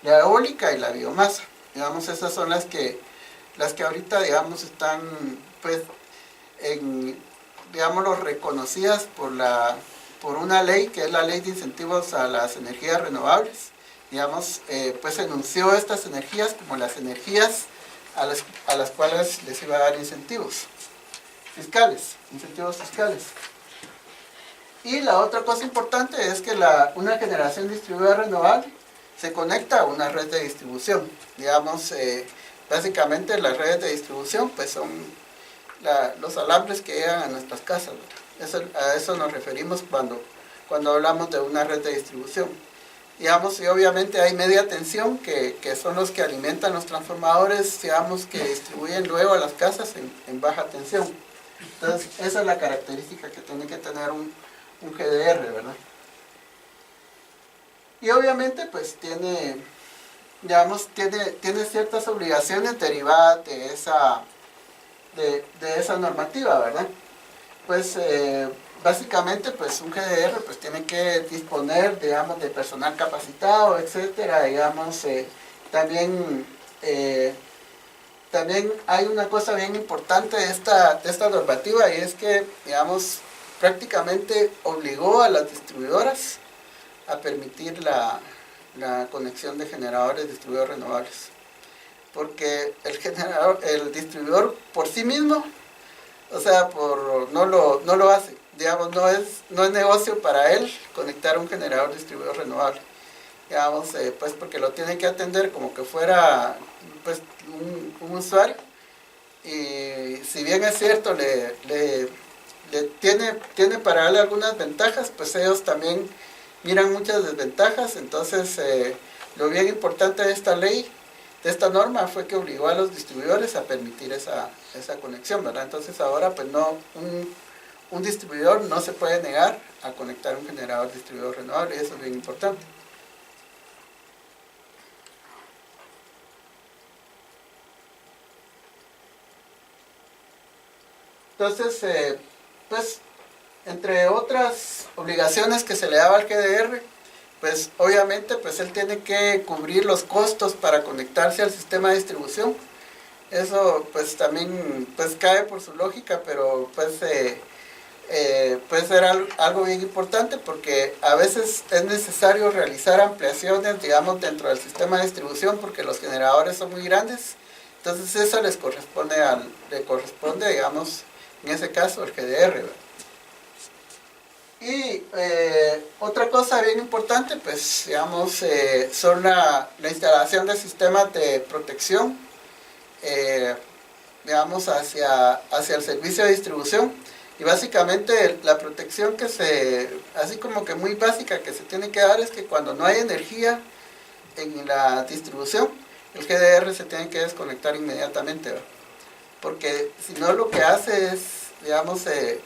la eólica y la biomasa. Digamos, esas son las que ahorita, digamos, están, pues, digámoslo, reconocidas por una ley que es la Ley de Incentivos a las Energías Renovables. Digamos, pues enunció estas energías como las energías a las cuales les iba a dar incentivos fiscales. Y la otra cosa importante es que una generación distribuida renovable se conecta a una red de distribución. Digamos, básicamente las redes de distribución pues son los alambres que llegan a nuestras casas, ¿verdad? A eso nos referimos cuando hablamos de una red de distribución. Digamos, y obviamente hay media tensión que son los que alimentan los transformadores, digamos, que distribuyen luego a las casas en baja tensión. Entonces, esa es la característica que tiene que tener un GDR, ¿verdad? Y obviamente, pues tiene ciertas obligaciones derivadas de esa normativa, ¿verdad? Pues básicamente pues un GDR pues tiene que disponer, digamos, de personal capacitado, etcétera. Digamos, también hay una cosa bien importante de esta normativa, y es que, digamos, prácticamente obligó a las distribuidoras a permitir la conexión de generadores distribuidos renovables, porque el distribuidor por sí mismo, o sea, no lo hace. Digamos, no es negocio para él conectar un generador distribuido renovable. Digamos, pues porque lo tiene que atender como que fuera pues un usuario. Y si bien es cierto, tiene para darle algunas ventajas, pues ellos también miran muchas desventajas. Entonces, lo bien importante de esta ley, de esta norma, fue que obligó a los distribuidores a permitir esa conexión, ¿verdad? Entonces ahora pues no, un distribuidor no se puede negar a conectar un generador distribuidor renovable, y eso es bien importante. Entonces, pues, entre otras obligaciones que se le daba al GDR, pues obviamente pues él tiene que cubrir los costos para conectarse al sistema de distribución. Eso pues también pues cae por su lógica, pero pues puede ser algo bien importante, porque a veces es necesario realizar ampliaciones, digamos, dentro del sistema de distribución, porque los generadores son muy grandes. Entonces eso le corresponde, digamos, en ese caso, el GDR, ¿verdad? Y otra cosa bien importante, pues, digamos, son la instalación de sistemas de protección, digamos, hacia el servicio de distribución. Y básicamente la protección así como que muy básica que se tiene que dar, es que cuando no hay energía en la distribución, el GDR se tiene que desconectar inmediatamente, ¿verdad? Porque si no, lo que hace es, digamos,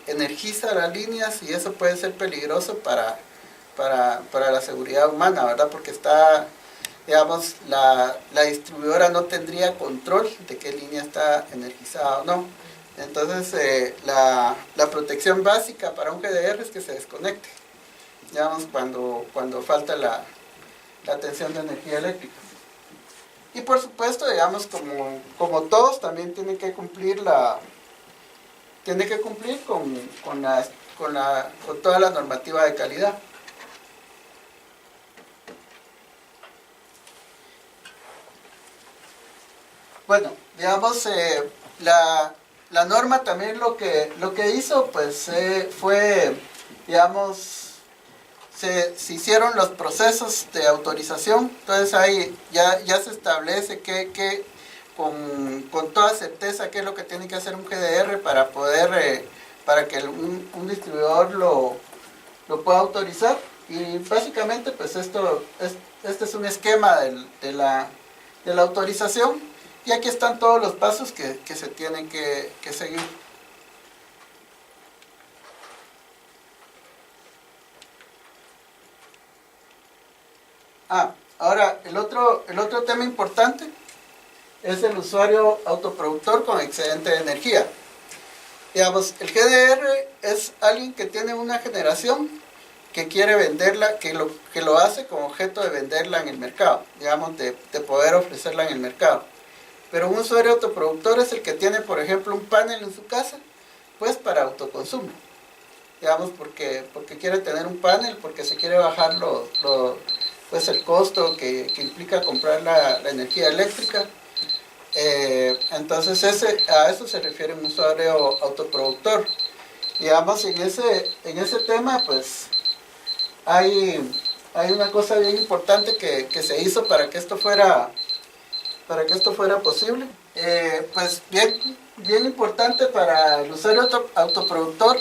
energiza las líneas, y eso puede ser peligroso para la seguridad humana, ¿verdad? Porque digamos, la distribuidora no tendría control de qué línea está energizada o no. Entonces, la protección básica para un GDR es que se desconecte, digamos, cuando falta la tensión de energía eléctrica. Y por supuesto, digamos, como todos, también tienen que cumplir con toda la normativa de calidad. Bueno, digamos, la norma también lo que hizo, pues, fue, digamos, se hicieron los procesos de autorización. Entonces ahí ya se establece con toda certeza qué es lo que tiene que hacer un GDR para que un distribuidor lo pueda autorizar. Y básicamente pues este es un esquema de la autorización, y aquí están todos los pasos que se tienen que seguir. Ahora el otro tema importante es el usuario autoproductor con excedente de energía. Digamos, el GDR es alguien que tiene una generación que quiere venderla, que lo hace con objeto de venderla en el mercado, digamos, de poder ofrecerla en el mercado. Pero un usuario autoproductor es el que tiene, por ejemplo, un panel en su casa, pues para autoconsumo. Digamos, porque quiere tener un panel, porque se quiere bajar pues el costo que implica comprar la energía eléctrica. Entonces a eso se refiere un usuario autoproductor. Digamos, en ese tema, pues hay una cosa bien importante que se hizo para que esto fuera posible. Pues bien importante para el usuario autoproductor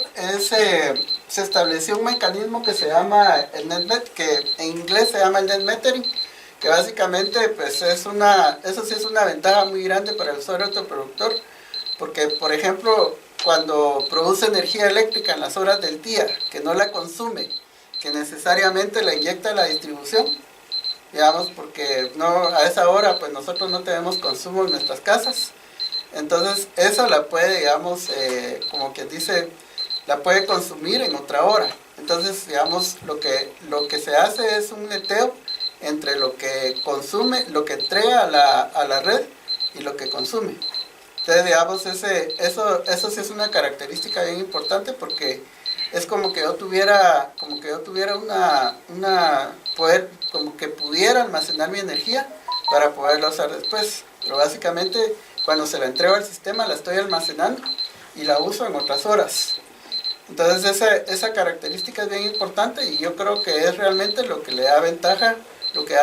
se estableció un mecanismo que se llama el que en inglés se llama el net metering, que básicamente pues eso sí es una ventaja muy grande para el usuario autoproductor, porque por ejemplo, cuando produce energía eléctrica en las horas del día, que no la consume, que necesariamente la inyecta a la distribución, digamos, porque a esa hora pues nosotros no tenemos consumo en nuestras casas. Entonces esa la puede, digamos, como quien dice, la puede consumir en otra hora. Entonces, digamos, lo que se hace es un neteo entre lo que consume, lo que entrega a la red, y lo que consume. Entonces, digamos, eso sí es una característica bien importante, porque es como que yo tuviera como que pudiera almacenar mi energía para poderla usar después. Pero básicamente, cuando se la entrego al sistema, la estoy almacenando y la uso en otras horas. Entonces esa característica es bien importante, y yo creo que es realmente lo que da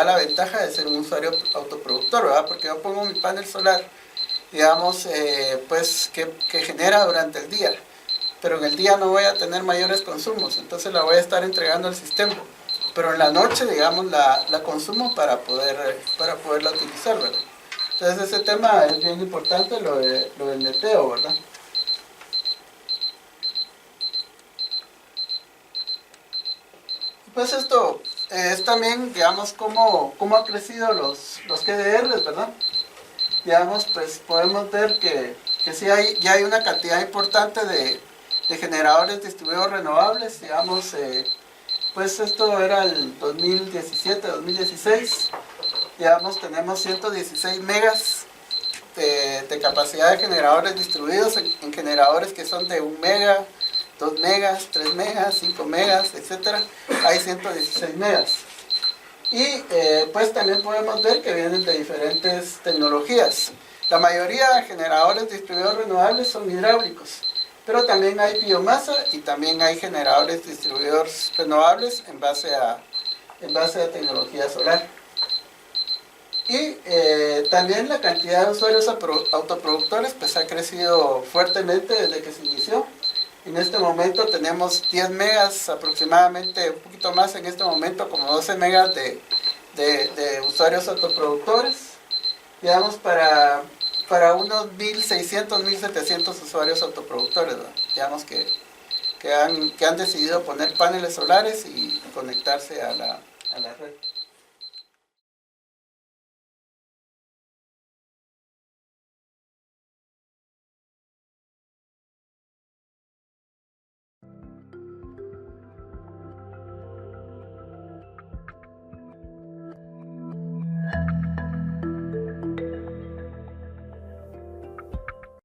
la ventaja de ser un usuario autoproductor, ¿verdad? Porque yo pongo mi panel solar, digamos, pues que genera durante el día, pero en el día no voy a tener mayores consumos, entonces la voy a estar entregando al sistema. pero en la noche, digamos, la consumo para poderla utilizar, ¿verdad? Entonces ese tema es bien importante, lo del neteo, ¿verdad? Pues esto es también, digamos, cómo ha crecido los GDRs, ¿verdad? Digamos, pues podemos ver que sí ya hay una cantidad importante de generadores distribuidos renovables, digamos, pues esto era el 2017, 2016, digamos, tenemos 116 megas de capacidad de generadores distribuidos en generadores que son de 1 mega, 2 megas, 3 megas, 5 megas, etcétera. Hay 116 megas. Y pues también podemos ver que vienen de diferentes tecnologías. La mayoría de generadores distribuidos renovables son hidráulicos, pero también hay biomasa y también hay generadores distribuidos renovables en base a tecnología solar. Y también la cantidad de usuarios autoproductores pues ha crecido fuertemente desde que se inició. En este momento tenemos 10 megas aproximadamente, un poquito más en este momento, como 12 megas de usuarios autoproductores, digamos, para unos 1.600, 1.700 usuarios autoproductores, ¿verdad? Digamos que han decidido poner paneles solares y conectarse a la red.